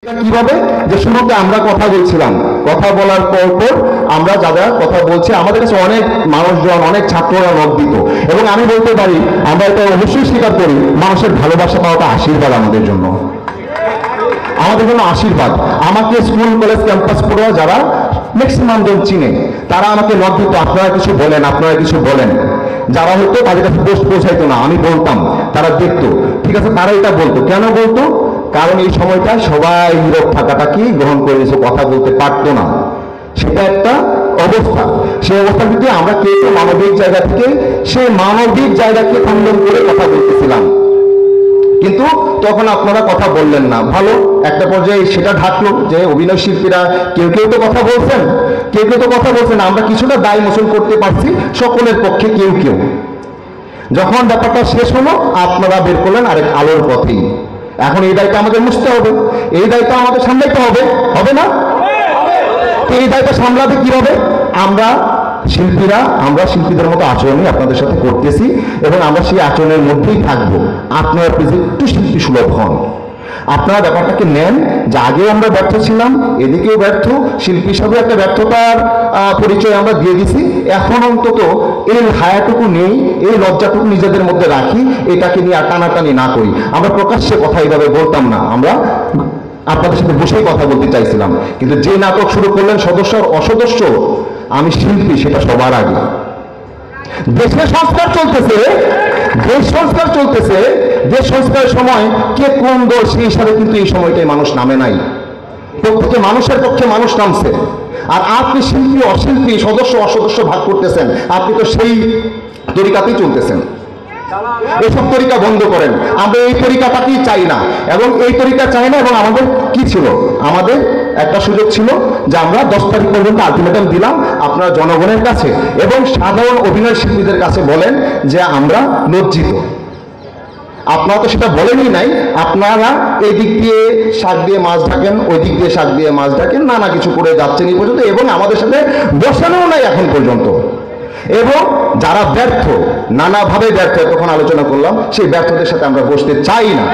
কিভাবে যে শুরুতে আমরা কথা বলছিলাম, কথা বলার পর আমরা যারা কথা বলছি আমাদের কাছে অনেক মানুষজন, অনেক ছাত্ররা নখ দিত, এবং আমি বলতে পারি আমরা এটা অবশ্যই স্বীকার করি, মানুষের ভালোবাসা পাওয়াটা আশীর্বাদ আমাদের জন্য, আমাদের জন্য আশীর্বাদ। আমাকে স্কুল কলেজ ক্যাম্পাস পড়ুয়া যারা ম্যাক্সিমাম জন চিনে, তারা আমাকে নখ দিত, আপনারা কিছু বলেন, আপনারা কিছু বলেন। যারা হয়তো তাদের কাছে পোস্ট পৌঁছাইতো না, আমি বলতাম, তারা দেখতো, ঠিক আছে, তারা এটা বলতো। কেন বলতো? কারণ এই সময়টা সবাই নীরব থাকাটাকে গ্রহণ করে নিয়েছে, কথা বলতে পারতো না, সেটা একটা অবস্থা। সেই অবস্থার ভিতরে আমরা কেউ মানবিক জায়গা থেকে সেই মানবিক জায়গাকে খণ্ডন করে কথা বলতেছিলাম, কিন্তু তখন আপনারা কথা বললেন না। ভালো, একটা পর্যায়ে সেটা ঢাকলো যে অভিনয় শিল্পীরা কেউ কেউ তো কথা বলছেন, কেউ কেউ তো কথা বলছেন, আমরা কিছুটা দায় মোচন করতে পারছি সকলের পক্ষে কেউ কেউ। যখন ব্যাপারটা শেষ হলো, আপনারা বের করলেন আরেক আলোর পথেই। এখন এই দায়িত্ব আমাদের মুছতে হবে, এই দায়িত্ব আমাদের সামলাইতে হবে, হবে না? এই দায়িত্ব সামলাবে কিভাবে? আমরা শিল্পীরা, আমরা শিল্পীদের মতো আচরণই আপনাদের সাথে করতেছি, এবং আমরা সেই আচরণের মধ্যেই থাকবো। আপনারা প্লিজ একটু শিল্পী সুলভ হন, আপনারা ব্যাপারটাকে নেন যে আগেও আমরা ব্যর্থ ছিলাম, এদিকেও ব্যর্থ, শিল্পী হিসাবে একটা ব্যর্থতার পরিচয় আমরা দিয়ে দিছি। এখন অন্তত এই হায়াটুকু নেই, এই লজ্জাটুকু নিজেদের মধ্যে রাখি, এটাকে নিয়ে আর টানাটানি না করি। আমরা প্রকাশ্যে কথা এইভাবে বলতাম না, আমরা আপনাদের সাথে বসেই কথা বলতে চাইছিলাম, কিন্তু যে নাটক শুরু করলেন সদস্য আর অসদস্য, আমি শিল্পী সেটা সবার আগে। দেশে সংস্কার চলতেছে, দেশ সংস্কার চলতেছে, দেশ সংস্কারের সময় কে কোন দল সেই হিসাবে কিন্তু এই সময়টাই মানুষ নামে নাই, প্রত্যেকে মানুষের পক্ষে মানুষ নামছে। আর আপনি শিল্পী অশিল্পী, সদস্য অসদস্য ভাগ করতেছেন, আপনি তো সেই তরিকাতেই চলতেছেন। এসব তরিকা বন্ধ করেন, আমরা এই তরিকাটাকেই চাই না, এবং এই তরিকা চাই না। এবং আমাদের কি ছিল, আমাদের একটা সুযোগ ছিল যে আমরা 10 তারিখ পর্যন্ত আলটিমেটাম দিলাম আপনারা জনগণের কাছে এবং সাধারণ অভিনয় শিল্পীদের কাছে বলেন যে আমরা লজ্জিত। আপনারা তো সেটা বলেনই নাই, আপনারা এই দিক দিয়ে শাক দিয়ে মাছ ঢাকেন, ওই দিক দিয়ে শাক দিয়ে মাছ ঢাকেন, নানা কিছু করে যাচ্ছেন এই পর্যন্ত, এবং আমাদের সাথে বসানো নাই এখন পর্যন্ত। এবং যারা ব্যর্থ, নানাভাবে ব্যর্থ, তখন আলোচনা করলাম, সেই ব্যর্থদের সাথে আমরা বসতে চাই না।